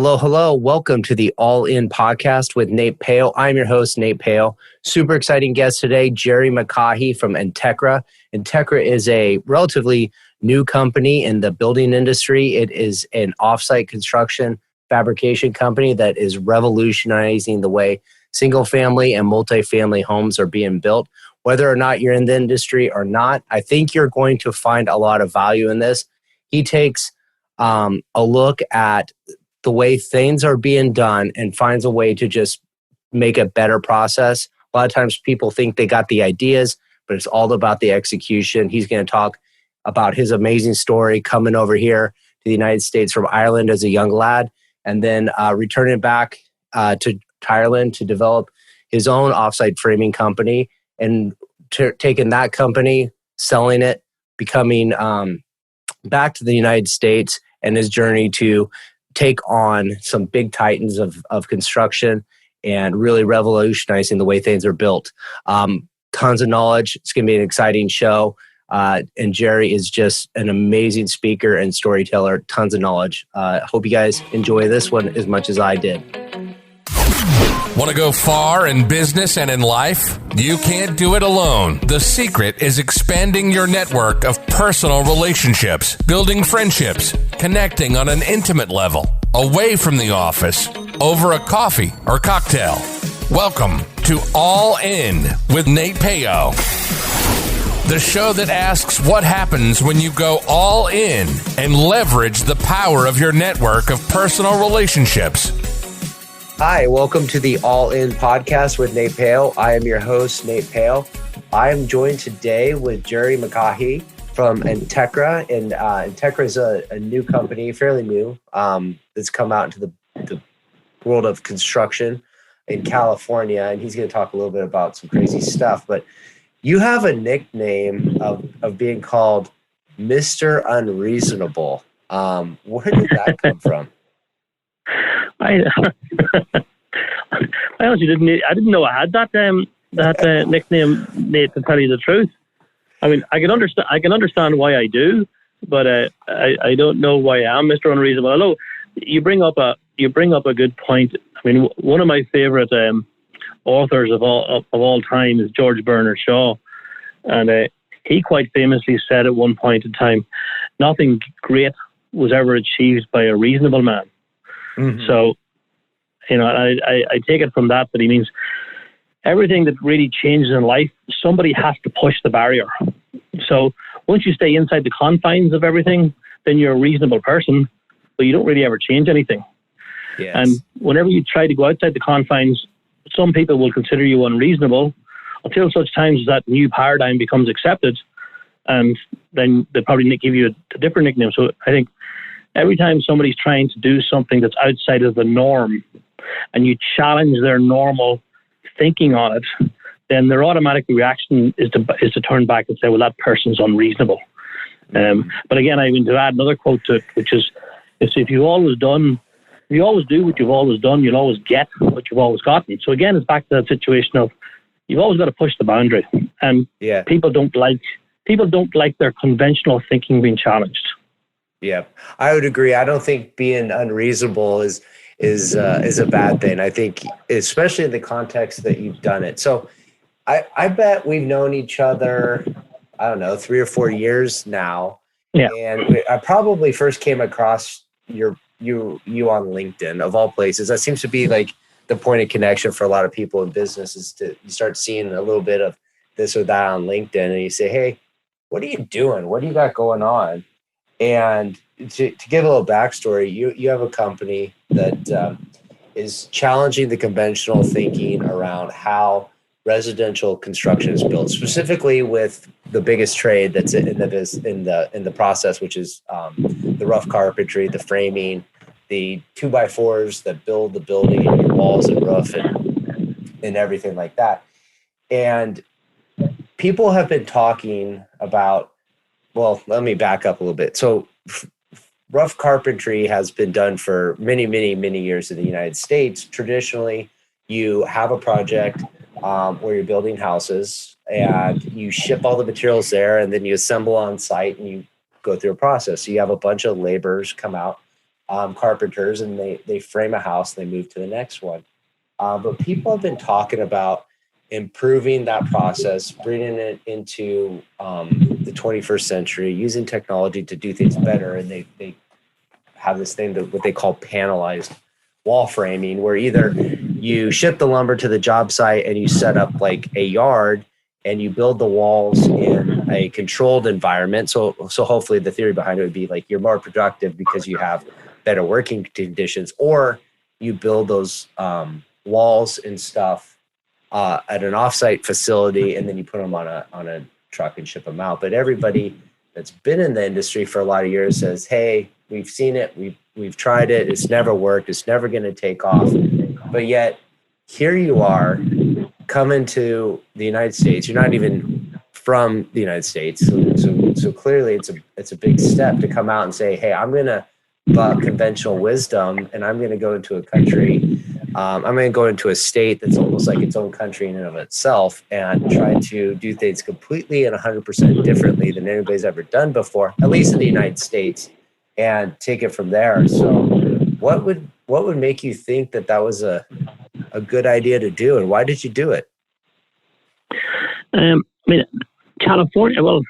Hello, hello. Welcome to the All In podcast with Nate Pale. I'm your host, Nate Pale. Super exciting guest today, Gerry McCaughey from Entekra. Entekra is a relatively new company in the building industry. It is an offsite construction fabrication company that is revolutionizing the way single-family and multifamily homes are being built. Whether or not you're in the industry or not, I think you're going to find a lot of value in this. He takes a look at the way things are being done and finds a way to just make a better process. A lot of times people think they got the ideas, but it's all about the execution. He's going to talk about his amazing story coming over here to the United States from Ireland as a young lad, and then returning back to Ireland to develop his own offsite framing company, and taking that company, selling it, becoming back to the United States, and his journey to take on some big titans of construction and really revolutionizing the way things are built. Tons of knowledge. It's going to be an exciting show. And Gerry is just an amazing speaker and storyteller. Tons of knowledge. Hope you guys enjoy this one as much as I did. Want to go far in business and in life? You can't do it alone. The secret is expanding your network of personal relationships, building friendships, connecting on an intimate level, away from the office, over a coffee or cocktail. Welcome to All In with Nate Pale, the show that asks what happens when you go all in and leverage the power of your network of personal relationships. Hi, welcome to the All In podcast with Nate Pale. I am your host, Nate Pale. I am joined today with Gerry McCaughey from Entekra. And Entekra is a new company, fairly new, that's come out into the world of construction in California. And he's going to talk a little bit about some crazy stuff. But you have a nickname of being called Mr. Unreasonable. Where did that come from? I honestly didn't know I had that nickname, Nate, to tell you the truth. I mean, I can understand why I do, but I don't know why I am Mr. Unreasonable. Although you bring up a good point. I mean, one of my favorite authors of all time is George Bernard Shaw, and he quite famously said at one point in time, "Nothing great was ever achieved by a reasonable man." Mm-hmm. So, I take it from that he means everything that really changes in life, somebody has to push the barrier. So once you stay inside the confines of everything, then you're a reasonable person, but you don't really ever change anything. Yes. And whenever you try to go outside the confines, some people will consider you unreasonable until such times as that new paradigm becomes accepted, and then they'll probably give you a different nickname. So I think every time somebody's trying to do something that's outside of the norm and you challenge their normal thinking on it, then their automatic reaction is to turn back and say, well, that person's unreasonable. But again, I mean, to add another quote to it, which is, if you always do what you've always done, you'll always get what you've always gotten. So again, it's back to that situation of you've always got to push the boundary. And people don't like their conventional thinking being challenged. Yeah, I would agree. I don't think being unreasonable is a bad thing. I think, especially in the context that you've done it. So I bet we've known each other, I don't know, 3 or 4 years now. Yeah. And I probably first came across you on LinkedIn, of all places. That seems to be like the point of connection for a lot of people in business, is you start seeing a little bit of this or that on LinkedIn, and you say, hey, what are you doing? What do you got going on? And to give a little backstory, you have a company that is challenging the conventional thinking around how residential construction is built, specifically with the biggest trade that's in the process, which is the rough carpentry, the framing, the 2x4s that build the building, your walls and roof, and everything like that. And people have been talking about. Well, let me back up a little bit. So rough carpentry has been done for many, many, many years in the United States. Traditionally, you have a project where you're building houses and you ship all the materials there, and then you assemble on site and you go through a process. So you have a bunch of laborers come out, carpenters, and they frame a house, and they move to the next one. But people have been talking about improving that process, bringing it into the 21st century, using technology to do things better. And they have this thing that what they call panelized wall framing, where either you ship the lumber to the job site and you set up like a yard and you build the walls in a controlled environment. So hopefully the theory behind it would be like you're more productive because you have better working conditions, or you build those walls and stuff at an offsite facility, and then you put them on a truck and ship them out. But everybody that's been in the industry for a lot of years says, hey, we've seen it, we've tried it, it's never worked, it's never going to take off. But yet here you are coming to the United States. You're not even from the United States, so clearly it's a big step to come out and say, hey, I'm going to buck conventional wisdom, and I'm going to go into a country, I'm going to go into a state that's almost like its own country in and of itself, and try to do things completely and 100% differently than anybody's ever done before, at least in the United States, and take it from there. So what would make you think that was a good idea to do, and why did you do it? I mean, California, well,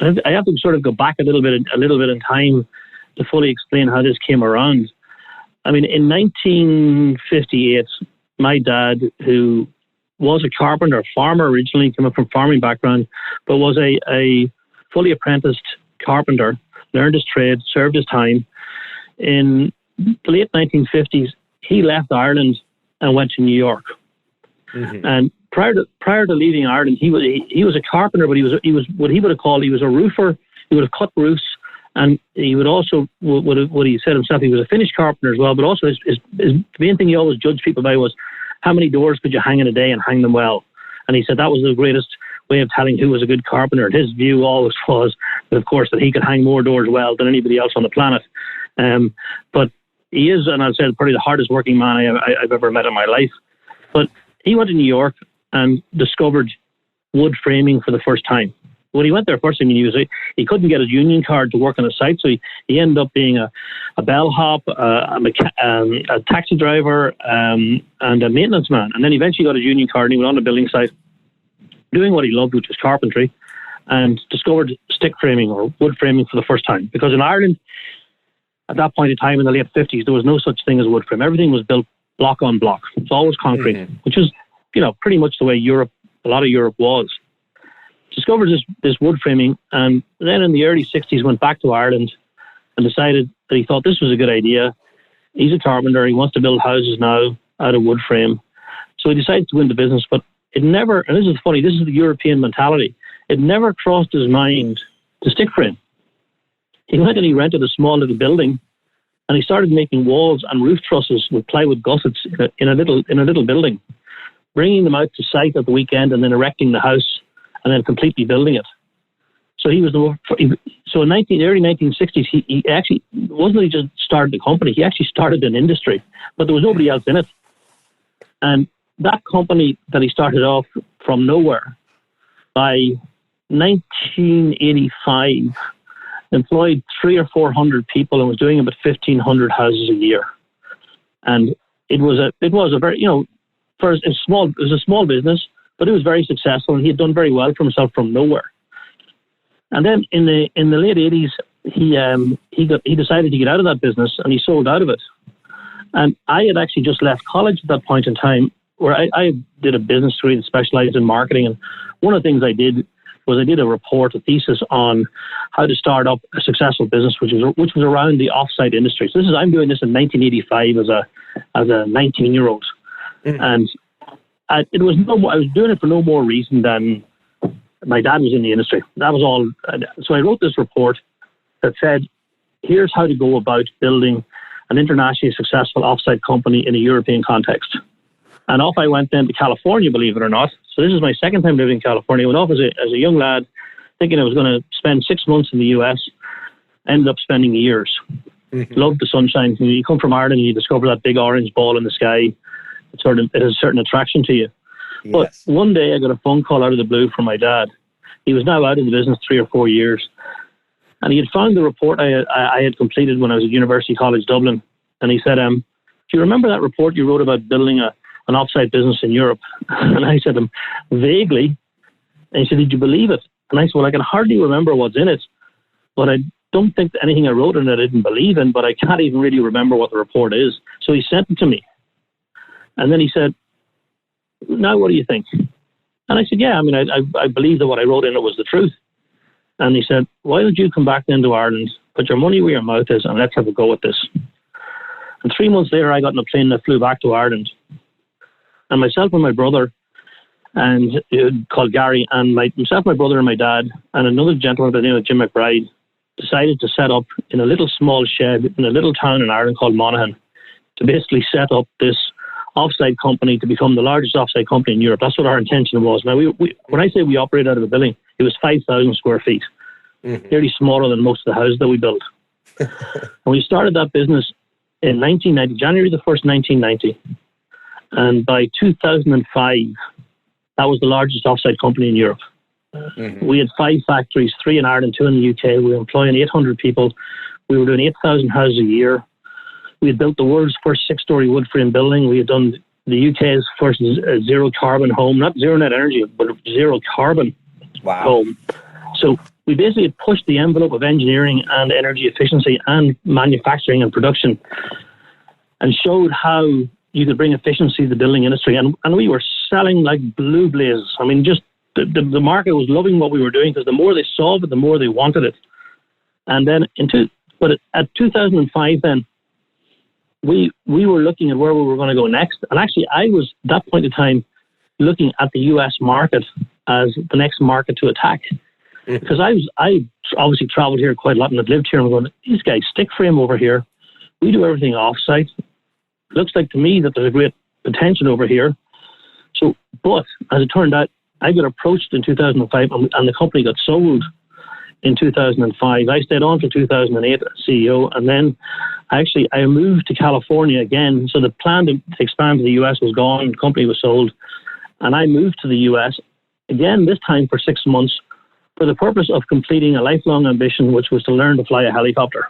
I have to sort of go back a little bit in time to fully explain how this came around. I mean, in 1958, my dad, who was a carpenter, farmer originally, came up from farming background, but was a fully apprenticed carpenter, learned his trade, served his time. In the late 1950s, he left Ireland and went to New York. Mm-hmm. And prior to leaving Ireland, he was a carpenter, but he was what he would have called, he was a roofer. He would have cut roofs. And he would also, what he said himself, he was a finished carpenter as well, but also his main thing he always judged people by was how many doors could you hang in a day and hang them well. And he said that was the greatest way of telling who was a good carpenter. His view always was, that, of course, that he could hang more doors well than anybody else on the planet. But he is, and I've said, probably the hardest working man I've ever met in my life. But he went to New York and discovered wood framing for the first time. When he went there, first thing he couldn't get his union card to work on a site, so he ended up being a bellhop, a taxi driver, and a maintenance man. And then eventually got his union card, and he went on a building site, doing what he loved, which was carpentry, and discovered stick framing or wood framing for the first time. Because in Ireland, at that point in time in the late 50s, there was no such thing as wood frame. Everything was built block on block. It's always concrete, mm-hmm. which is, pretty much the way a lot of Europe was. Discovered this wood framing, and then in the early 60s went back to Ireland and decided that he thought this was a good idea. He's a carpenter. He wants to build houses now out of wood frame. So he decided to go into business, but it never, and this is funny, this is the European mentality, it never crossed his mind to stick frame. He went and he rented a small little building, and he started making walls and roof trusses with plywood gussets in a little building, bringing them out to site at the weekend and then erecting the house and then completely building it. So he was in the early 1960s, he actually wasn't he just started a company, he actually started an industry, but there was nobody else in it. And that company that he started off from nowhere, by 1985, employed 300 or 400 people and was doing about 1,500 houses a year. And it was a very, it was a small business, but it was very successful, and he had done very well for himself from nowhere. And then in the late 80s, he decided to get out of that business, and he sold out of it. And I had actually just left college at that point in time, where I did a business degree that specialized in marketing. And one of the things I did was I did a thesis on how to start up a successful business, which was around the offsite industry. So I'm doing this in 1985 as a 19-year-old, and I was doing it for no more reason than my dad was in the industry. That was all. So I wrote this report that said, here's how to go about building an internationally successful offsite company in a European context. And off I went then to California, believe it or not. So this is my second time living in California. I went off as a young lad, thinking I was going to spend 6 months in the US. Ended up spending years. Mm-hmm. Loved the sunshine. When you come from Ireland and you discover that big orange ball in the sky, it has a certain attraction to you. Yes. But one day I got a phone call out of the blue from my dad. He was now out of the business 3 or 4 years. And he had found the report I had completed when I was at University College Dublin. And he said, do you remember that report you wrote about building an offsite business in Europe? And I said to him, vaguely. And he said, did you believe it? And I said, well, I can hardly remember what's in it, but I don't think that anything I wrote in it I didn't believe in, but I can't even really remember what the report is. So he sent it to me. And then he said, now what do you think? And I said, yeah, I mean, I believe that what I wrote in it was the truth. And he said, why don't you come back then to Ireland, put your money where your mouth is, and let's have a go at this. And 3 months later, I got in a plane that flew back to Ireland. And myself and my brother, and called Gerry, and myself, my brother, and my dad, and another gentleman by the name of Jim McBride, decided to set up in a little small shed in a little town in Ireland called Monaghan to basically set up this offsite company to become the largest offsite company in Europe. That's what our intention was. Now, when I say we operate out of a building, it was 5,000 square feet, nearly smaller than most of the houses that we built. And we started that business in 1990, January the 1st, 1990. And by 2005, that was the largest offsite company in Europe. We had 5 factories, 3 in Ireland, 2 in the UK. We were employing 800 people. We were doing 8,000 houses a year. We had built the world's first 6-story wood frame building. We had done the UK's first zero carbon home, not zero net energy, but zero carbon home. So we basically had pushed the envelope of engineering and energy efficiency and manufacturing and production and showed how you could bring efficiency to the building industry. And we were selling like blue blazes. I mean, just the market was loving what we were doing because the more they saw it, the more they wanted it. And then at 2005 then, we were looking at where we were going to go next. And actually, I was, at that point in time, looking at the US market as the next market to attack. Because I obviously traveled here quite a lot and I've lived here and I'm going, these guys stick frame over here. We do everything off-site. Looks like to me that there's a great potential over here. So, but as it turned out, I got approached in 2005 and the company got sold in 2005. I stayed on till 2008 as CEO, and then I moved to California again. So the plan to expand to the US was gone, the company was sold, and I moved to the US again, this time for 6 months, for the purpose of completing a lifelong ambition, which was to learn to fly a helicopter.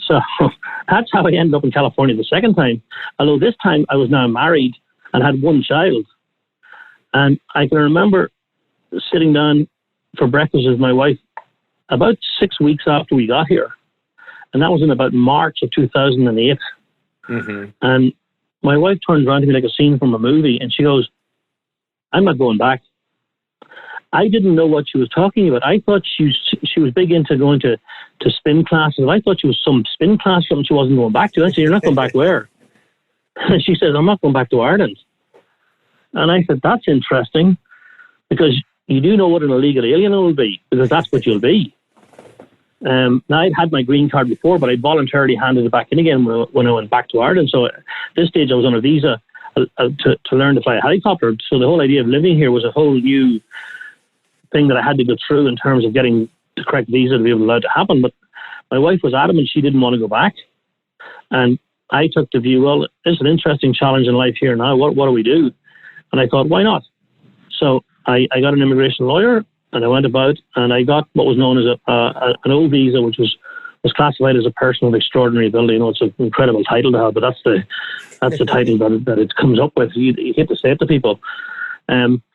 So that's how I ended up in California the second time. Although this time I was now married and had 1 child. And I can remember sitting down for breakfast with my wife about 6 weeks after we got here. And that was in about March of 2008. And my wife turned around to me like a scene from a movie and she goes, I'm not going back. I didn't know what she was talking about. I thought she was big into going to spin classes. I thought she was some spin class, something she wasn't going back to. I said, you're not going back where? And she says, I'm not going back to Ireland. And I said, that's interesting because you do know what an illegal alien will be because that's what you'll be. Now, I'd had my green card before, but I voluntarily handed it back in again when I went back to Ireland. So at this stage, I was on a visa to learn to fly a helicopter. So the whole idea of living here was a whole new thing that I had to go through in terms of getting the correct visa to be able to allow it to happen. But my wife was adamant she didn't want to go back. And I took the view, well, it's an interesting challenge in life here now. What do we do? And I thought, why not? So I got an immigration lawyer and I went about and I got what was known as an O visa, which was classified as a person of extraordinary ability. You know, it's an incredible title to have, but that's the title that it comes up with. You hate to say it to people.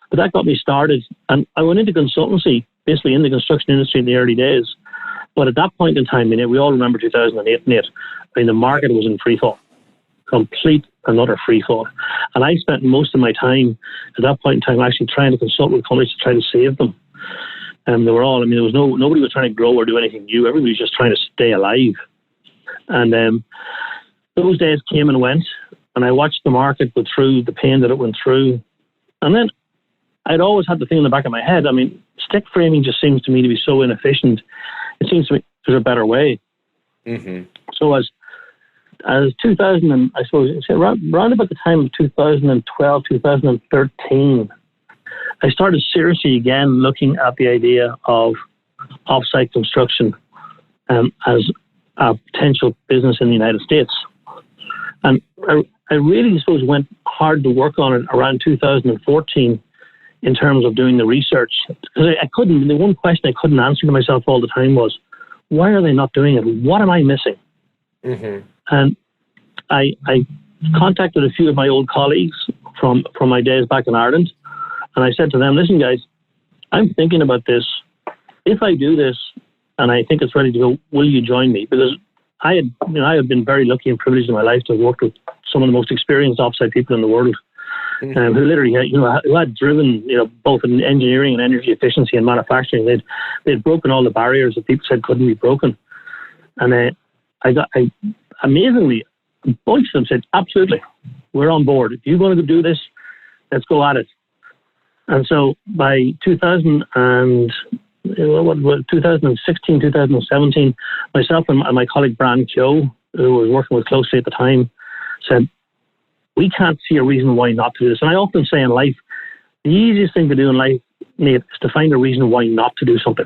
But that got me started. And I went into consultancy, basically in the construction industry in the early days. But at that point in time, we all remember 2008 and 8. I mean, the market was in free fall, complete and utter free fall. And I spent most of my time at that point in time actually trying to consult with companies to try to save them. And they were all, there was nobody was trying to grow or do anything new. Everybody was just trying to stay alive. And those days came and went. And I watched the market go through the pain that it went through. And then I'd always had the thing in the back of my head. Stick framing just seems to me to be so inefficient. It seems to me there's a better way. So as 2000, and I suppose around about the time of 2012, 2013, I started seriously again looking at the idea of off-site construction as a potential business in the United States. And I really, I suppose, went hard to work on it around 2014 in terms of doing the research. Because I couldn't, the one question I couldn't answer to myself all the time was, why are they not doing it? What am I missing? Mm-hmm. And I contacted a few of my old colleagues from my days back in Ireland, and I said to them, listen guys, I'm thinking about this. If I do this and I think it's ready to go, will you join me? Because I had been very lucky and privileged in my life to have worked with some of the most experienced offsite people in the world, who literally had, who had driven, both in engineering and energy efficiency and manufacturing. They'd broken all the barriers that people said couldn't be broken. And I amazingly, a bunch of them said, absolutely, we're on board. If you're going to do this, let's go at it. And so by 2016, 2017, myself and my colleague Bran Kyo, who was working with closely at the time, said, we can't see a reason why not to do this. And I often say in life, the easiest thing to do in life, Nate, is to find a reason why not to do something.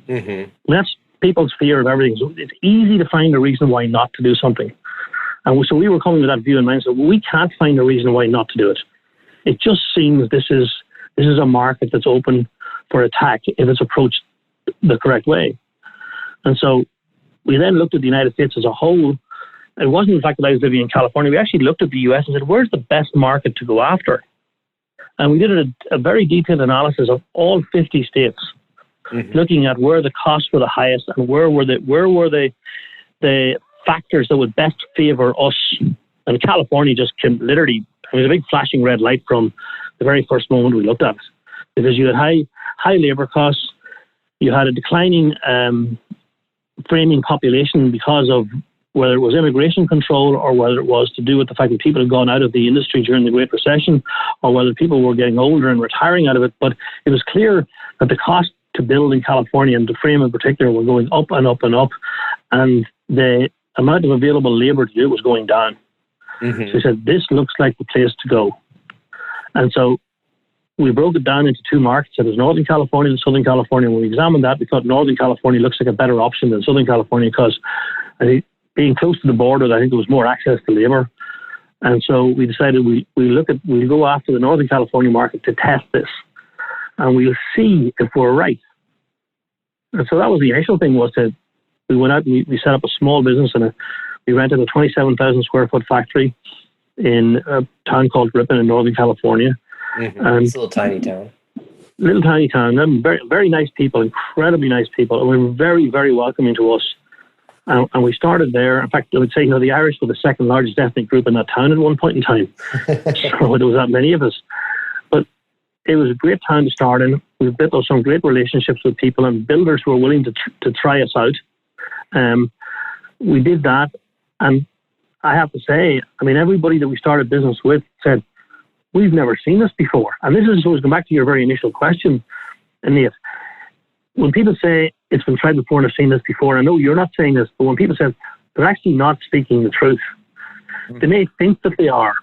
Mm-hmm. And that's people's fear of everything. So it's easy to find a reason why not to do something. And so we were coming with that view in mind. So we can't find a reason why not to do it. It just seems this is a market that's open for attack if it's approached the correct way. And so we then looked at the United States as a whole. It wasn't the fact that I was living in California. We actually looked at the US and said, where's the best market to go after? And we did a very detailed analysis of all 50 states, looking at where the costs were the highest and where were the factors that would best favor us. And California just came literally, it was a big flashing red light from the very first moment we looked at it. Because you had high labor costs, you had a declining framing population because of whether it was immigration control or whether it was to do with the fact that people had gone out of the industry during the Great Recession, or whether people were getting older and retiring out of it. But it was clear that the cost to build in California, and to frame in particular, were going up and up and up, and the amount of available labor to do it was going down. Mm-hmm. So he said, this looks like the place to go. And so we broke it down into two markets. So there's Northern California and Southern California. When we examined that, we thought Northern California looks like a better option than Southern California because I think being close to the border, I think there was more access to labor. And so we decided we'll go after the Northern California market to test this. And we'll see if we're right. And so that was the initial thing, was that we went out and we set up a small business, and we rented a 27,000 square foot factory in a town called Ripon in Northern California. Mm-hmm. And it's a little tiny town. Little tiny town. Very, very nice people, incredibly nice people. And they were very, very welcoming to us. And we started there. In fact, I would say, the Irish were the second largest ethnic group in that town at one point in time. So there was that many of us. But it was a great town to start in. We built some great relationships with people and builders who were willing to try us out. We did that. And I have to say, everybody that we started business with said, we've never seen this before. And this is always going back to your very initial question, Nate. When people say it's been tried before and I've seen this before, I know you're not saying this, but when people say they're actually not speaking the truth. They may think that they are,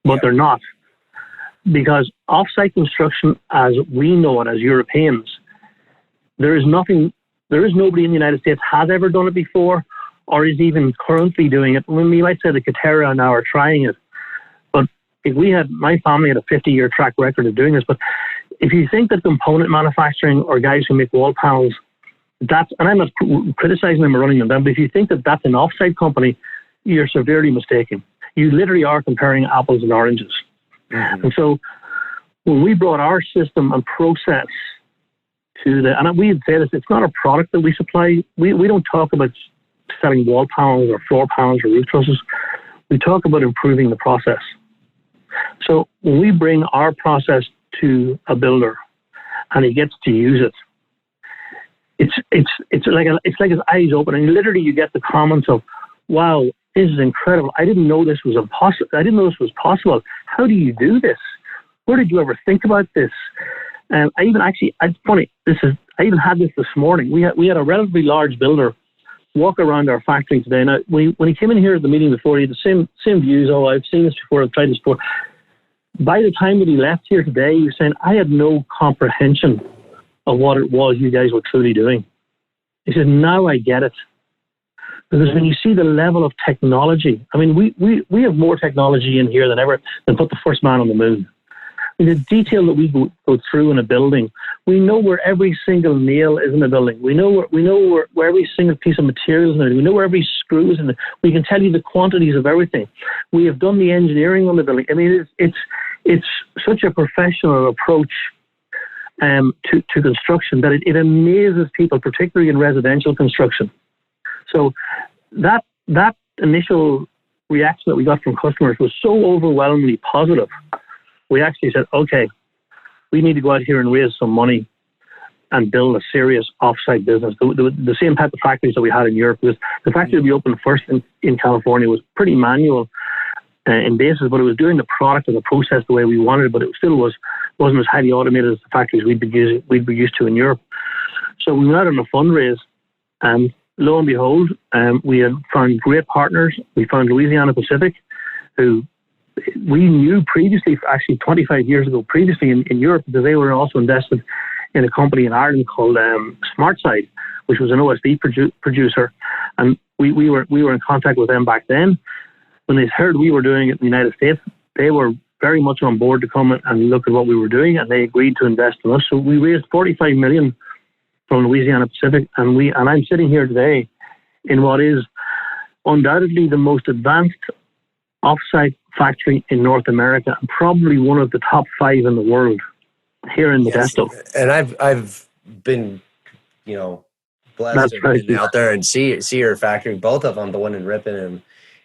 but they're not. Because off-site construction, as we know it as Europeans, there is nobody in the United States has ever done it before or is even currently doing it. We might say the Entekra now are trying it. But my family had a 50-year track record of doing this, but if you think that component manufacturing or guys who make wall panels, and I'm not criticizing them or running them down, but if you think that that's an off-site company, you're severely mistaken. You literally are comparing apples and oranges. Mm-hmm. And so when we brought our system and process and we'd say this, it's not a product that we supply. We don't talk about selling wall panels or floor panels or roof trusses. We talk about improving the process. So when we bring our process to a builder and he gets to use it, it's like his eyes open, and literally you get the comments of, wow, this is incredible. I didn't know this was possible. How do you do this? Where did you ever think about this? And it's funny, I even had this morning. We had a relatively large builder walk around our factory today. Now, when he came in here at the meeting before, he had the same views. Oh, I've seen this before, I've tried this before. By the time that he left here today, he was saying, I had no comprehension of what it was you guys were truly doing. He said, now I get it. Because when you see the level of technology, we have more technology in here than ever than put the first man on the moon. the detail that we go through in a building. We know where every single nail is in the building. We know where every single piece of material is in it. We know where every screw is in it. We can tell you the quantities of everything. We have done the engineering on the building. I mean, it's such a professional approach to construction that it amazes people, particularly in residential construction. So that initial reaction that we got from customers was so overwhelmingly positive. We actually said, okay, we need to go out here and raise some money and build a serious offsite business. The same type of factories that we had in Europe, because the factory that we opened first in California was pretty manual in basis, but it was doing the product and the process the way we wanted it, but it still wasn't as highly automated as the factories we'd be used to in Europe. So we went out on a fundraise, and lo and behold, we had found great partners. We found Louisiana Pacific, who we knew previously, actually 25 years ago, previously in Europe, because they were also invested in a company in Ireland called SmartSide, which was an OSB producer, and we were in contact with them back then. When they heard we were doing it in the United States, they were very much on board to come and look at what we were doing, and they agreed to invest in us. So we raised $45 million from Louisiana Pacific, and I'm sitting here today in what is undoubtedly the most advanced offsite factory in North America, and probably one of the top 5 in the world here in Modesto. And I've been, blessed to be out there and see your factory, both of them, the one in Ripon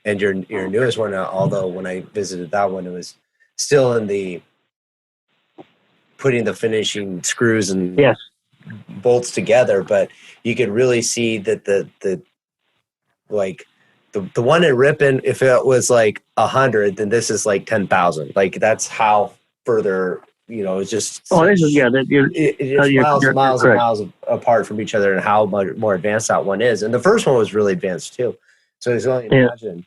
and your newest one. Although when I visited that one, it was still in the putting the finishing screws and bolts together, but you could really see that the one in Ripon, if it was like 100, then this is like 10,000. Like that's how further, it's just. Oh, this is it's miles and miles apart from each other, and how much more advanced that one is. And the first one was really advanced too. So it's only imagine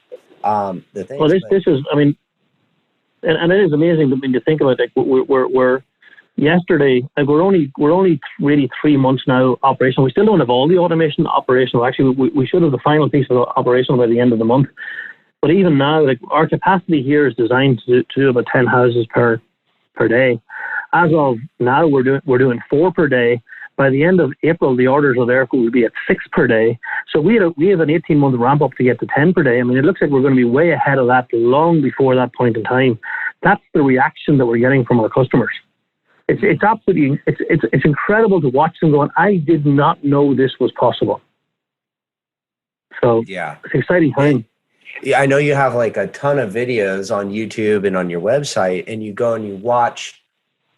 the thing. Well, this is, I mean, and it is amazing when you think about it. We're yesterday. We're only really 3 months now operational. We still don't have all the automation operational. Actually, we should have the final piece of operational by the end of the month. But even now, like, our capacity here is designed to do about 10 houses per day. As of now, we're doing 4 per day. By the end of April, the orders are there. We'll be at 6 per day. So we have an 18-month ramp up to get to 10 per day. I mean, it looks like we're going to be way ahead of that long before that point in time. That's the reaction that we're getting from our customers. It's absolutely, it's incredible to watch them going, I did not know this was possible. So it's an exciting time. Yeah, I know you have like a ton of videos on YouTube and on your website, and you go and you watch,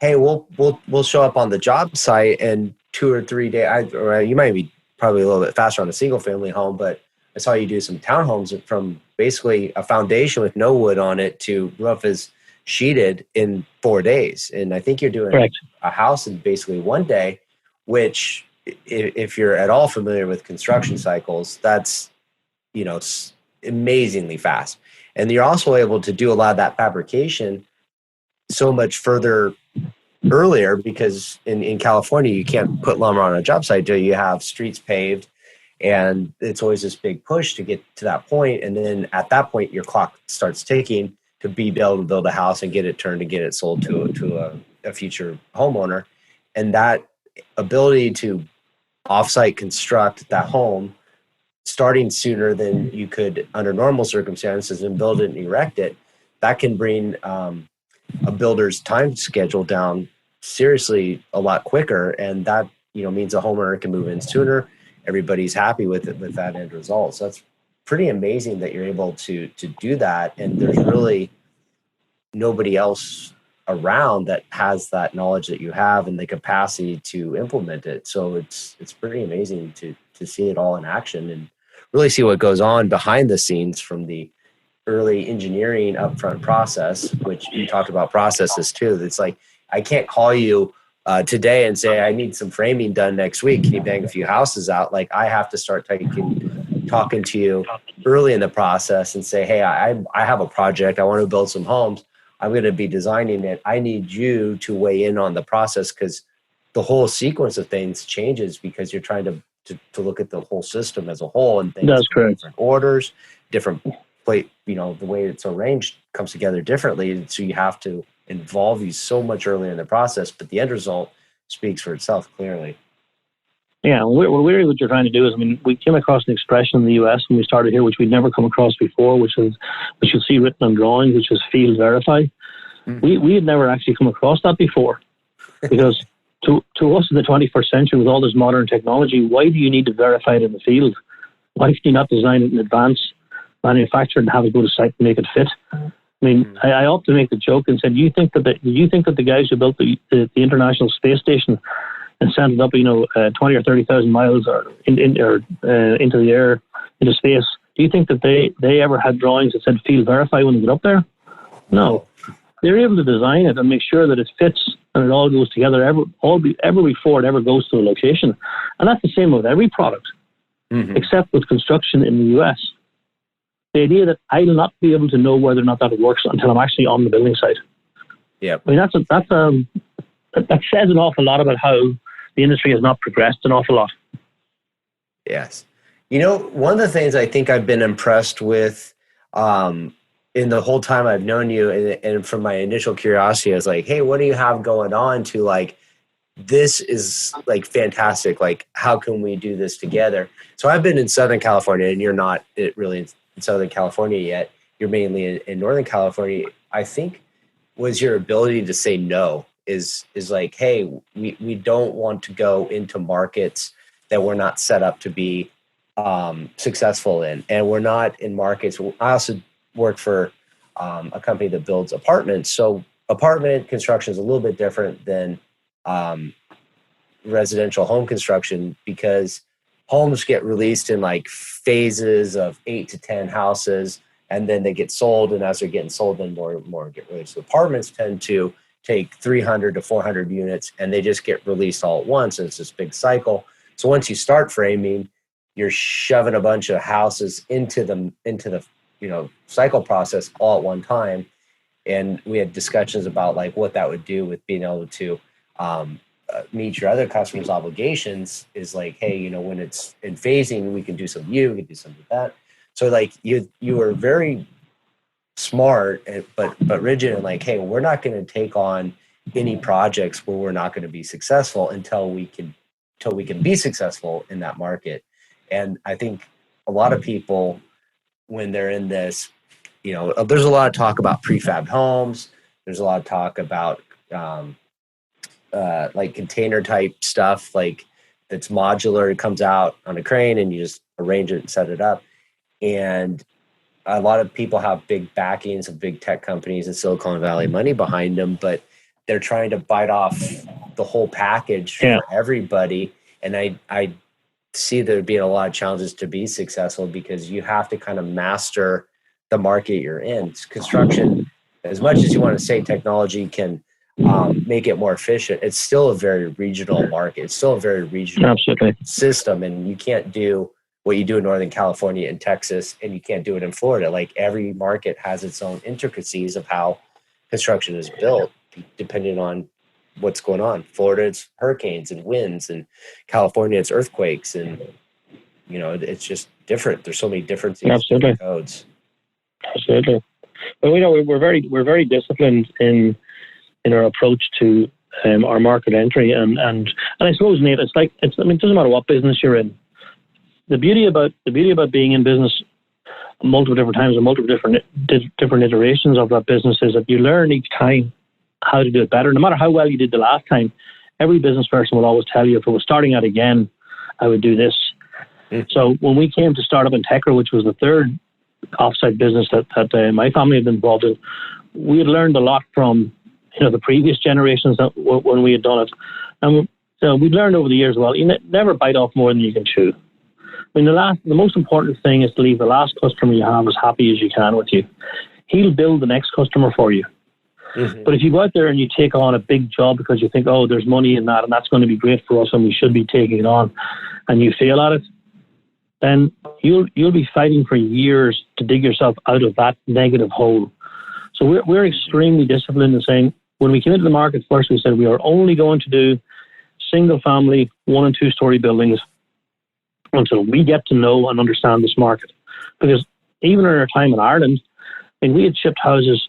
hey, we'll show up on the job site and 2 or 3 days, or you might be probably a little bit faster on a single family home, but I saw you do some townhomes from basically a foundation with no wood on it to roof is sheeted in 4 days. And I think you're doing a house in basically 1 day, which if you're at all familiar with construction cycles, that's, amazingly fast. And you're also able to do a lot of that fabrication so much further earlier, because in California, you can't put lumber on a job site till you have streets paved. And it's always this big push to get to that point. And then at that point, your clock starts ticking to be able to build a house and get it turned and get it sold to a future homeowner. And that ability to offsite construct that home starting sooner than you could under normal circumstances and build it and erect it, that can bring a builder's time schedule down seriously a lot quicker. And that, means a homeowner can move in sooner. Everybody's happy with it, with that end result. So that's pretty amazing that you're able to do that. And there's really nobody else around that has that knowledge that you have and the capacity to implement it. So it's pretty amazing to see it all in action and really see what goes on behind the scenes from the early engineering upfront process, which you talked about processes too. It's like, I can't call you today and say, I need some framing done next week. Can you bang a few houses out? Like, I have to start talking to you early in the process and say, hey, I have a project. I want to build some homes. I'm going to be designing it. I need you to weigh in on the process, because the whole sequence of things changes because you're trying to look at the whole system as a whole, and things. That's correct. Different orders, different plate, the way it's arranged comes together differently. So you have to involve you so much earlier in the process, but the end result speaks for itself clearly. Yeah, really what you're trying to do is, I mean, we came across an expression in the US when we started here, which we'd never come across before, which you'll see written on drawings, which is field verify. We had never actually come across that before, because to us in the 21st century, with all this modern technology, why do you need to verify it in the field? Why can you not design it in advance, manufacture it, and have it go to site and make it fit? I mean, I often make the joke and said, do you think that the guys who built the International Space Station and sent it up, 20 or 30,000 miles into the air, into space, do you think that they ever had drawings that said field verify when they get up there? No. They're able to design it and make sure that it fits and it all goes together ever before it ever goes to a location. And that's the same with every product, except with construction in the US. The idea that I will not be able to know whether or not that works until I'm actually on the building site. Yeah, I mean, that says an awful lot about how the industry has not progressed an awful lot. Yes. One of the things I think I've been impressed with in the whole time I've known you, and from my initial curiosity, I was like, hey, what do you have going on, to like, this is like fantastic. Like, how can we do this together? So I've been in Southern California, and you're not really in Southern California yet. You're mainly in Northern California. I think was your ability to say no is like, hey, we don't want to go into markets that we're not set up to be successful in. And we're not in markets. I also work for a company that builds apartments. So apartment construction is a little bit different than residential home construction, because homes get released in like phases of 8 to 10 houses, and then they get sold. And as they're getting sold, then more and more get released. So apartments tend to take 300 to 400 units, and they just get released all at once. And it's this big cycle. So once you start framing, you're shoving a bunch of houses into the cycle process all at one time. And we had discussions about like what that would do with being able to meet your other customers' obligations. Is like, hey, when it's in phasing, we can do some we can do some of that. So like you were very smart, but rigid, and like, hey, we're not going to take on any projects where we're not going to be successful until we can be successful in that market. And I think a lot of people, when they're in this, there's a lot of talk about prefab homes. There's a lot of talk about like container type stuff, like that's modular. It comes out on a crane and you just arrange it and set it up. And a lot of people have big backings of big tech companies in Silicon Valley, money behind them, but they're trying to bite off the whole package for everybody. And I see there being a lot of challenges to be successful, because you have to kind of master the market you're in. Construction, as much as you want to say technology can make it more efficient, it's still a very regional market. It's still a very regional system, and you can't do what you do in Northern California and Texas, and you can't do it in Florida. Like, every market has its own intricacies of how construction is built, depending on what's going on. Florida, it's hurricanes and winds, and California, it's earthquakes, and it's just different. There's so many differences in codes. Absolutely. But we're very disciplined in our approach to our market entry, and I suppose, Nate, it doesn't matter what business you're in. The beauty about being in business multiple different times and multiple different iterations of that business is that you learn each time how to do it better. No matter how well you did the last time, every business person will always tell you, if I was starting out again, I would do this. So when we came to start up Entekra, which was the third offsite business that my family had been involved in, we had learned a lot from the previous generations when we had done it. And so we've learned over the years, well, you never bite off more than you can chew. I mean, the most important thing is to leave the last customer you have as happy as you can with you. He'll build the next customer for you. But if you go out there and you take on a big job because you think, oh, there's money in that and that's going to be great for us and we should be taking it on, and you fail at it, then you'll be fighting for years to dig yourself out of that negative hole. So we're extremely disciplined in saying, when we came into the market first, we said we are only going to do single family 1 and 2 story buildings until we get to know and understand this market. Because even in our time in Ireland, we had shipped houses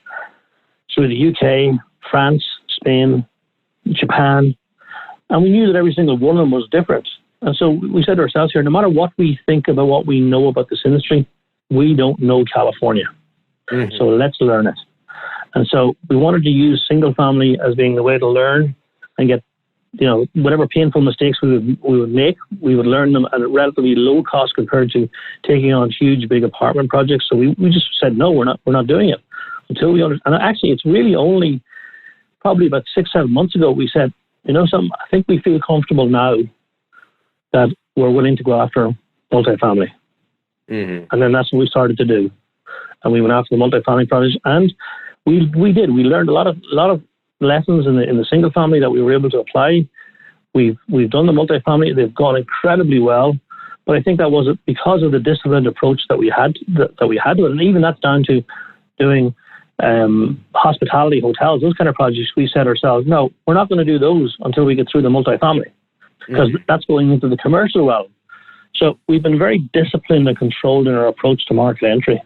through the UK, France, Spain, Japan, and we knew that every single one of them was different. And so we said to ourselves here, no matter what we think about what we know about this industry, we don't know California. Mm-hmm. So let's learn it. And so we wanted to use single family as being the way to learn and get, whatever painful mistakes we would make, we would learn them at a relatively low cost compared to taking on huge, big apartment projects. So we just said, no, we're not doing it until we understand. And actually, it's really only probably about 6-7 months ago, we said, something, I think we feel comfortable now that we're willing to go after multifamily. Mm-hmm. And then that's what we started to do. And we went after the multifamily projects, and we did. We learned a lot of lessons in the single family that we were able to apply. We've done the multifamily; they've gone incredibly well. But I think that was because of the disciplined approach that we had to it, and even that's down to doing hospitality, hotels, those kind of projects. We said ourselves, no, we're not going to do those until we get through the multifamily, because that's going into the commercial realm. So we've been very disciplined and controlled in our approach to market entry.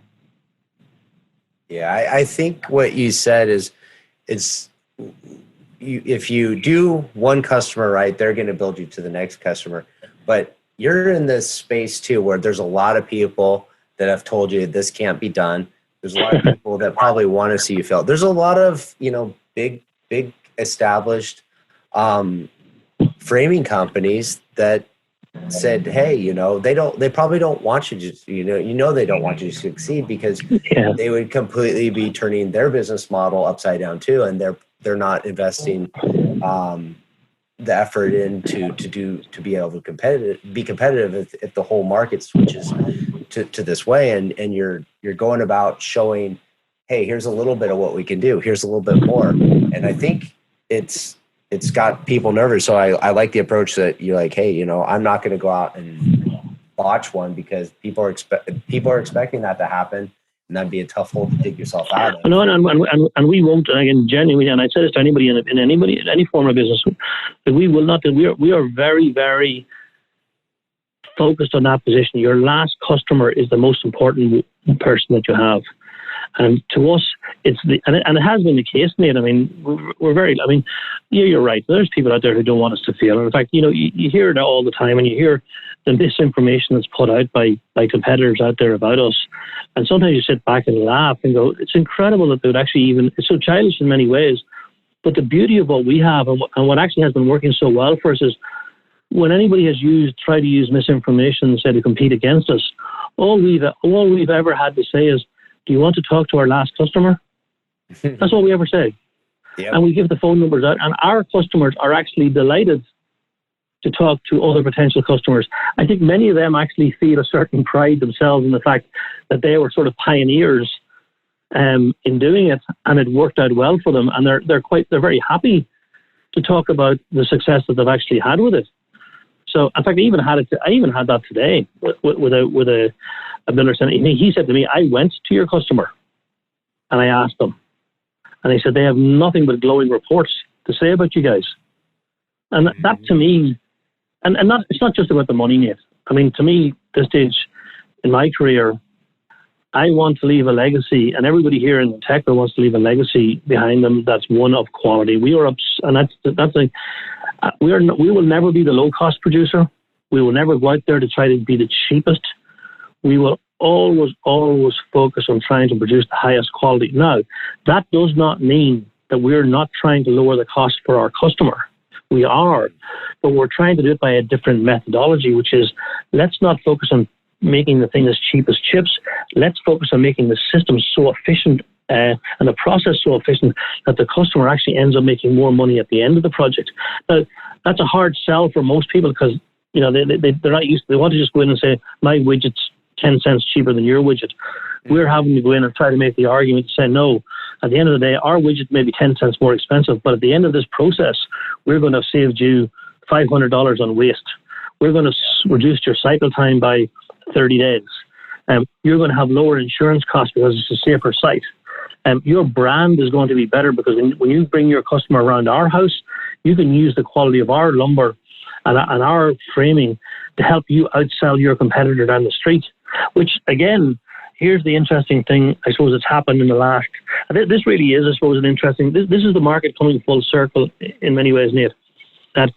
Yeah, I think what you said is if you do one customer right, they're going to build you to the next customer. But you're in this space too where there's a lot of people that have told you this can't be done. There's a lot of people that probably want to see you fail. There's a lot of, big established framing companies that said, hey, they probably don't want you to, they don't want you to succeed because they would completely be turning their business model upside down too. And they're not investing the effort to be able to be competitive if the whole market switches to this way. And you're going about showing, hey, here's a little bit of what we can do. Here's a little bit more. And I think it's got people nervous. So I like the approach that you're like, hey, I'm not going to go out and botch one because people are expecting that to happen, and that'd be a tough hole to dig yourself out of. No, and we won't. And again, genuinely, and I said this to anybody in any form of business, that we will not. We are very, very focused on that position. Your last customer is the most important person that you have. And to us, and it has been the case, Nate. I mean, you're right. There's people out there who don't want us to fail. And in fact, you hear it all the time, and you hear the misinformation that's put out by competitors out there about us. And sometimes you sit back and laugh and go, it's incredible that they would actually it's so childish in many ways. But the beauty of what we have and what actually has been working so well for us is when anybody has tried to use misinformation, say, to compete against us, all we've ever had to say is, do you want to talk to our last customer? That's all we ever say. Yep. And we give the phone numbers out, and our customers are actually delighted to talk to other potential customers. I think many of them actually feel a certain pride themselves in the fact that they were sort of pioneers in doing it, and it worked out well for them, and they're very happy to talk about the success that they've actually had with it. So, in fact, I even had that today with a builder. He said to me, I went to your customer and I asked them, and they said they have nothing but glowing reports to say about you guys. And that to me, and it's not just about the money, Nate. I mean, to me, this stage in my career, I want to leave a legacy, and everybody here in Entekra wants to leave a legacy behind them that's one of quality. We will never be the low-cost producer. We will never go out there to try to be the cheapest. We will always focus on trying to produce the highest quality. Now, that does not mean that we're not trying to lower the cost for our customer. We are, but we're trying to do it by a different methodology, which is let's not focus on making the thing as cheap as chips. Let's focus on making the system so efficient and the process so efficient that the customer actually ends up making more money at the end of the project. Now, that's a hard sell for most people because they're not used. They want to just go in and say my widget's 10 cents cheaper than your widget. We're having to go in and try to make the argument to say no. At the end of the day, our widget may be 10 cents more expensive, but at the end of this process, we're going to have saved you $500 on waste. We're going to reduce your cycle time by 30 days. You're going to have lower insurance costs because it's a safer site. Your brand is going to be better because when you bring your customer around our house, you can use the quality of our lumber and our framing to help you outsell your competitor down the street. Which, again, here's the interesting thing, I suppose, that's happened in the last, This really is, I suppose, an interesting. This is the market coming full circle in many ways, Nate. That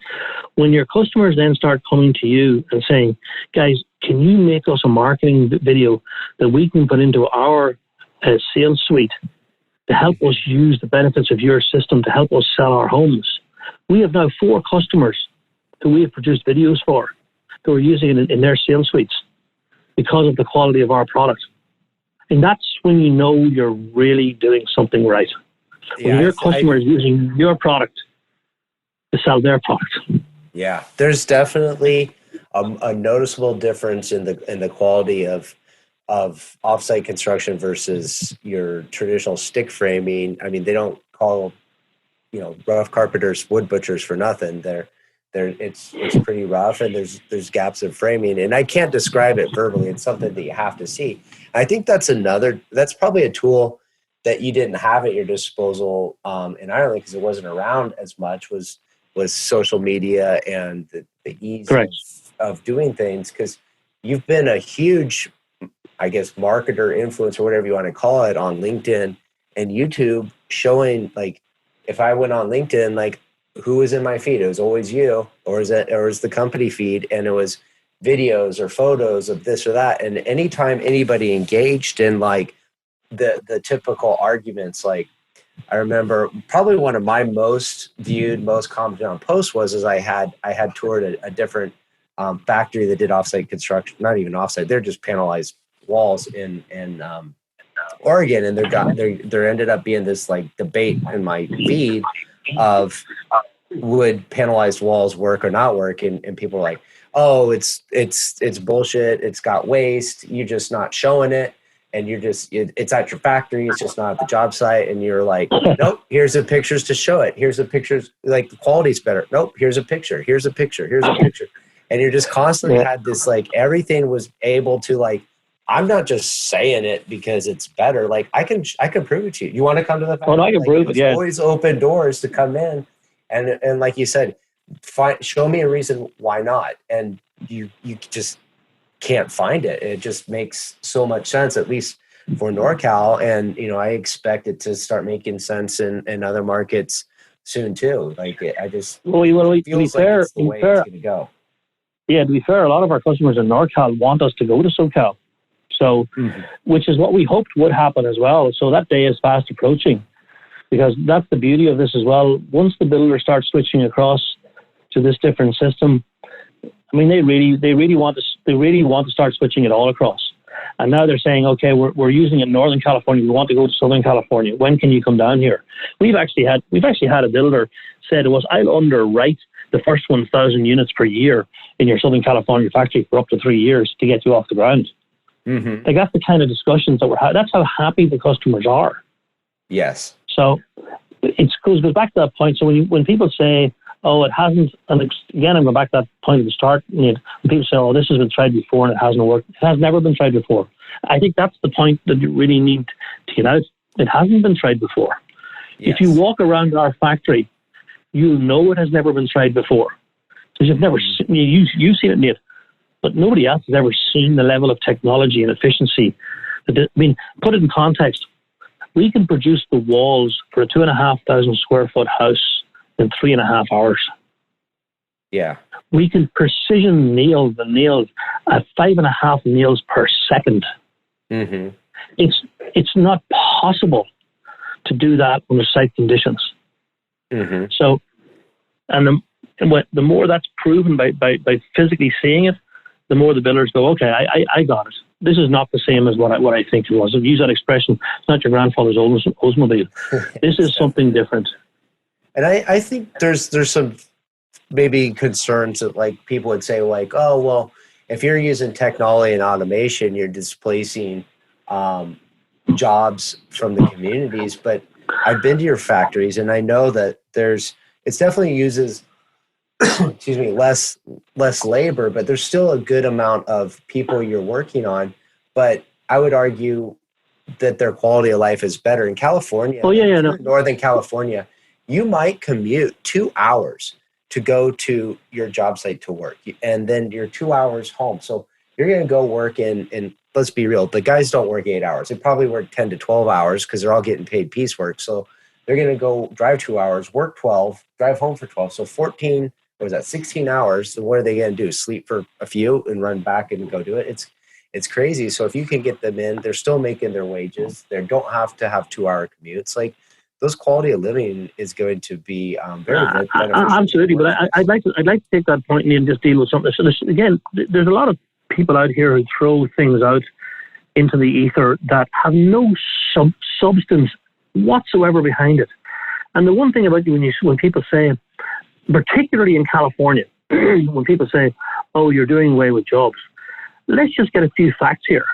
when your customers then start coming to you and saying, guys, can you make us a marketing video that we can put into our sales suite to help us use the benefits of your system to help us sell our homes? We have now 4 customers who we have produced videos for who are using it in their sales suites because of the quality of our product. And that's when you know you're really doing something right. When your customer is using your product to sell their product. Yeah, there's definitely a noticeable difference in the quality of offsite construction versus your traditional stick framing. I mean, they don't call rough carpenters wood butchers for nothing. It's pretty rough, and there's gaps in framing, and I can't describe it verbally. It's something that you have to see. I think that's probably a tool that you didn't have at your disposal in Ireland because it wasn't around as much. Was social media and the ease of doing things, because you've been a huge, I guess, marketer, influencer, whatever you want to call it, on LinkedIn and YouTube, showing, like, if I went on LinkedIn, like, who was in my feed? It was always you, or is the company feed, and it was videos or photos of this or that. And anytime anybody engaged in, like, the typical arguments, like, I remember probably one of my most viewed, most commented on posts was I had toured a different factory that did offsite construction, not even offsite, they're just panelized walls in Oregon, and there ended up being this, like, debate in my feed of would panelized walls work or not work, and people were like, oh, it's bullshit, it's got waste, you're just not showing it, and it's at your factory, it's just not at the job site. And you're like, nope, here's the pictures to show it, here's the pictures, like, the quality's better, nope, here's a picture, and you're just constantly had this, like, everything was able to, like, I'm not just saying it because it's better, like, I can prove it to you. You want to come to the factory? Well, I can prove it. Yeah, always open doors to come in, and like you said, show me a reason why not, and you just can't find it. It just makes so much sense, at least for NorCal, and I expect it to start making sense in other markets soon too. Like, I just to be fair, it's the way it's going to go. Yeah, to be fair, a lot of our customers in NorCal want us to go to SoCal, so which is what we hoped would happen as well. So that day is fast approaching, because that's the beauty of this as well. Once the builder starts switching across to this different system, I mean, they really want to start switching it all across. And now they're saying, okay, we're using it in Northern California, we want to go to Southern California. When can you come down here? We've actually had a builder say to us, I'll underwrite the first 1,000 units per year in your Southern California factory for up to 3 years to get you off the ground. Mm-hmm. Like, that's the kind of discussions that we're having. That's how happy the customers are. Yes. So it goes back to that point. So when people say, oh, it hasn't, and again, I'm going back to that point at the start, when people say, oh, this has been tried before and it hasn't worked. It has never been tried before. I think that's the point that you really need to get out. It hasn't been tried before. Yes. If you walk around our factory, you'll know it has never been tried before. Because you've never seen, you've seen it, Nate, but nobody else has ever seen the level of technology and efficiency. I mean, put it in context. We can produce the walls for a 2,500 square foot house in 3.5 hours. Yeah. We can precision nail the nails at 5.5 nails per second. Mm-hmm. It's not possible to do that under site conditions. Mm-hmm. So, and the more that's proven by physically seeing it, the more the builders go, okay, I got it. This is not the same as what I think it was. I've used that expression. It's not your grandfather's Oldsmobile. This is something different. And I think there's some maybe concerns that, like, people would say, like, oh, well, if you're using technology and automation, you're displacing jobs from the communities. But I've been to your factories, and I know that it definitely uses less labor, but there's still a good amount of people you're working on. But I would argue that their quality of life is better in California. Oh, yeah, no. Northern California, you might commute 2 hours to go to your job site to work, and then you're 2 hours home. So you're going to go work in let's be real. The guys don't work 8 hours. They probably work 10 to 12 hours because they're all getting paid piecework. So they're going to go drive 2 hours, work 12, drive home for 12. So 14, what was that, 16 hours. So what are they going to do? Sleep for a few and run back and go do it? It's crazy. So if you can get them in, they're still making their wages. They don't have to have 2 hour commutes. Like, those quality of living is going to be very beneficial. Absolutely, but I'd like to take that point and just deal with something. So again, there's a lot of people out here who throw things out into the ether that have no substance whatsoever behind it. And the one thing about when people say, particularly in California, when people say, "Oh, you're doing away with jobs," let's just get a few facts here.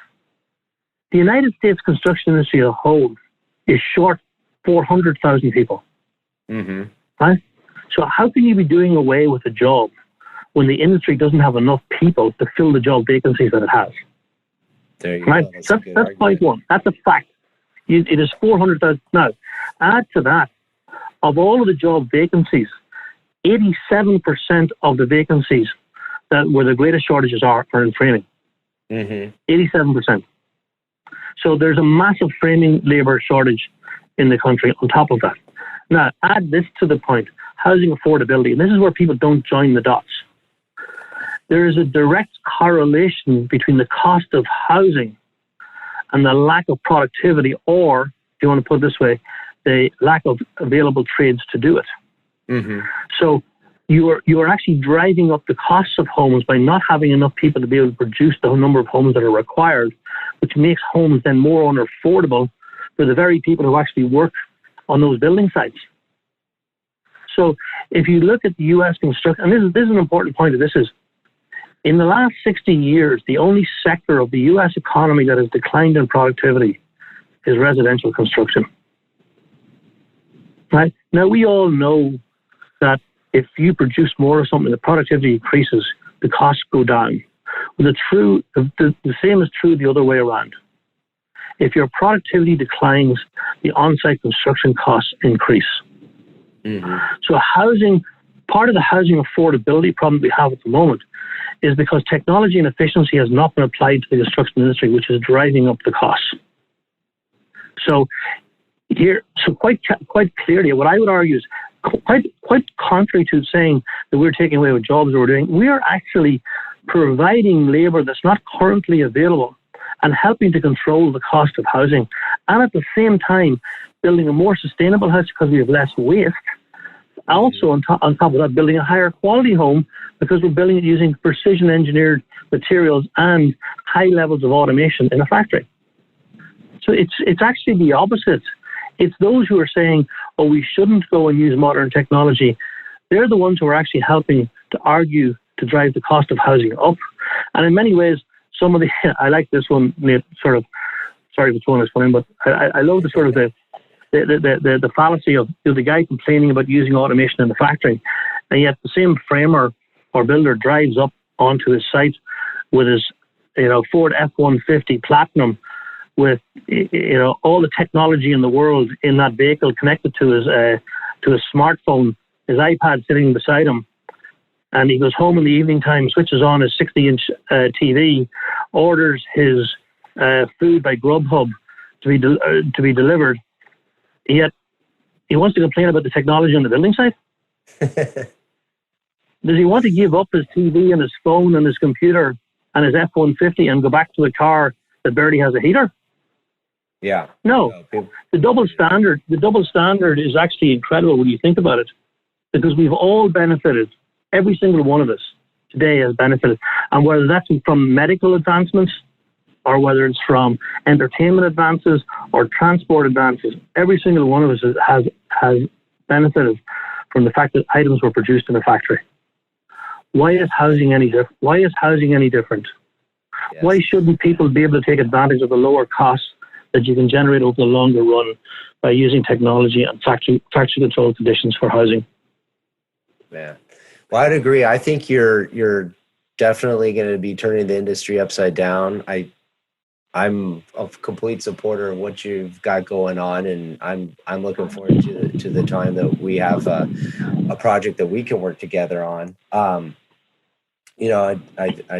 The United States construction industry as a whole is short 400,000 people. Mm-hmm. Right? So how can you be doing away with a job when the industry doesn't have enough people to fill the job vacancies that it has? There you right? go. That's point one. That's a fact. It is 400,000. Now, add to that, of all of the job vacancies, 87% of the vacancies that where the greatest shortages are in framing. Mm-hmm. 87%. So there's a massive framing labour shortage in the country on top of that. Now, add this to the point, housing affordability. And this is where people don't join the dots. There is a direct correlation between the cost of housing and the lack of productivity, or, if you want to put it this way, the lack of available trades to do it. Mm-hmm. So you are actually driving up the costs of homes by not having enough people to be able to produce the number of homes that are required, which makes homes then more unaffordable for the very people who actually work on those building sites. So if you look at the U.S. construction, and this is an important point of this is, in the last 60 years, the only sector of the U.S. economy that has declined in productivity is residential construction. Right? Now, we all know that if you produce more of something, the productivity increases, the costs go down. But the same is true the other way around. If your productivity declines, the on-site construction costs increase. Mm-hmm. So part of the housing affordability problem we have at the moment is because technology and efficiency has not been applied to the construction industry, which is driving up the costs. So quite clearly, what I would argue is quite contrary to saying that we're taking away what jobs we're doing, we are actually providing labour that's not currently available and helping to control the cost of housing, and at the same time building a more sustainable house because we have less waste. Also, on top of that, building a higher quality home because we're building it using precision engineered materials and high levels of automation in a factory. So it's actually the opposite. It's those who are saying, "Oh, we shouldn't go and use modern technology." They're the ones who are actually helping to argue to drive the cost of housing up. And in many ways, I like this one, sort of, sorry for throwing this one in, but I love the sort of the fallacy of the guy complaining about using automation in the factory, and yet the same framer or builder drives up onto his site with his Ford F-150 Platinum with all the technology in the world in that vehicle connected to his smartphone, his iPad sitting beside him, and he goes home in the evening time, switches on his 60-inch TV, orders his food by Grubhub to be delivered. Yet he wants to complain about the technology on the building site. Does he want to give up his TV and his phone and his computer and his F-150 and go back to a car that barely has a heater? Yeah. No. The double standard is actually incredible when you think about it, because we've all benefited. Every single one of us today has benefited. And whether that's from medical advancements or whether it's from entertainment advances or transport advances, every single one of us has benefited from the fact that items were produced in a factory. Why is housing any different? Yes. Why shouldn't people be able to take advantage of the lower costs that you can generate over the longer run by using technology and factory control conditions for housing? Yeah. Well, I'd agree. I think you're definitely going to be turning the industry upside down. I'm a complete supporter of what you've got going on, and I'm looking forward to the time that we have a project that we can work together on. I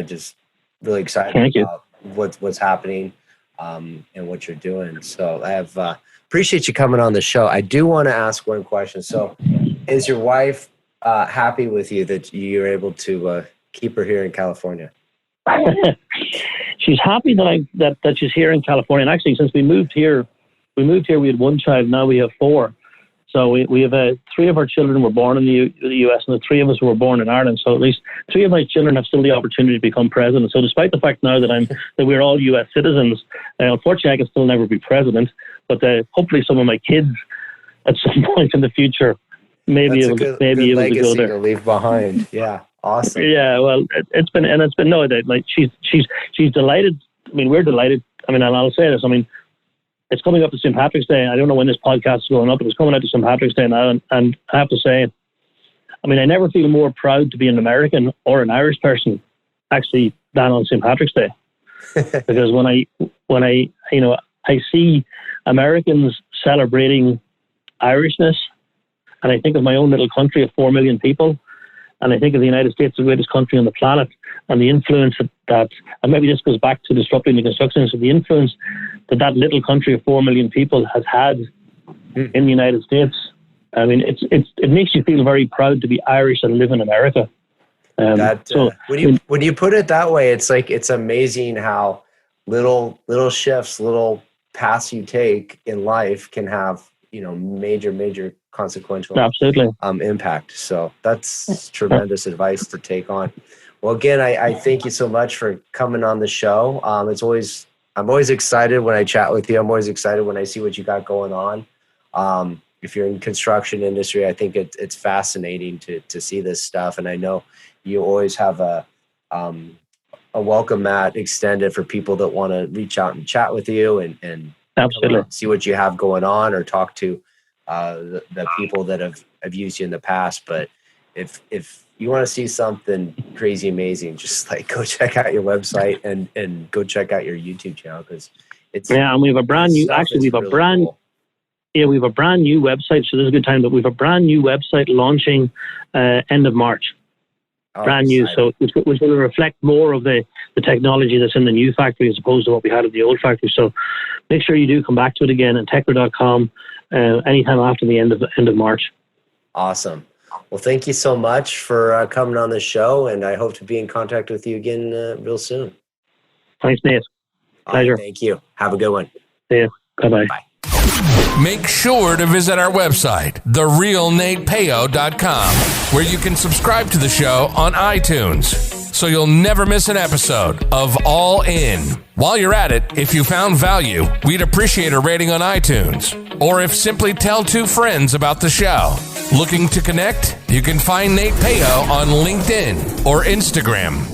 just really excited what's happening and what you're doing. So I have appreciate you coming on the show. I do want to ask one question. So is your wife happy with you that you're able to keep her here in California? She's happy that she's here in California. And actually, since we moved here, we had one child. Now we have 4. So we have 3 of our children were born in the U.S. and the 3 of us were born in Ireland. So at least 3 of my children have still the opportunity to become president. So despite the fact now that we're all U.S. citizens, unfortunately I can still never be president. But hopefully some of my kids at some point in the future may be able to go there. To leave behind. Yeah, awesome. Yeah, well, it's been no, like she's delighted. I mean, we're delighted. I mean, and I'll say this. I mean, it's coming up to St. Patrick's Day. I don't know when this podcast is going up, but it's coming up to St. Patrick's Day now. And I have to say, I mean, I never feel more proud to be an American or an Irish person, actually, than on St. Patrick's Day. Because when I see Americans celebrating Irishness, and I think of my own little country of 4 million people, and I think of the United States, the greatest country on the planet, and the influence that and maybe this goes back to disrupting the construction industry, the influence that little country of 4 million people has had in the United States. I mean, it makes you feel very proud to be Irish and live in America. When you put it that way, it's like it's amazing how little shifts, little paths you take in life can have major consequential impact. So that's tremendous advice to take on. Well, again, I thank you so much for coming on the show. I'm always excited when I chat with you. I'm always excited when I see what you got going on. If you're in construction industry, I think it's fascinating to see this stuff. And I know you always have a welcome mat extended for people that want to reach out and chat with you and absolutely see what you have going on or talk to the people that have used you in the past. But if you want to see something crazy amazing, just like go check out your website and go check out your YouTube channel, because and we have a brand new we have a brand new website, so this is a good time, but we have a brand new website launching end of March. Brand new, so which will reflect more of the technology that's in the new factory as opposed to what we had at the old factory. So make sure you do come back to it again, Entekra.com, anytime after the end of March. Awesome. Well, thank you so much for coming on the show, and I hope to be in contact with you again real soon. Thanks, Nate. Pleasure. Thank you. Have a good one. See you. Bye-bye. Bye. Make sure to visit our website, therealnatepeo.com, where you can subscribe to the show on iTunes, so you'll never miss an episode of All In. While you're at it, if you found value, we'd appreciate a rating on iTunes, or if simply tell 2 friends about the show. Looking to connect? You can find Nate Peo on LinkedIn or Instagram.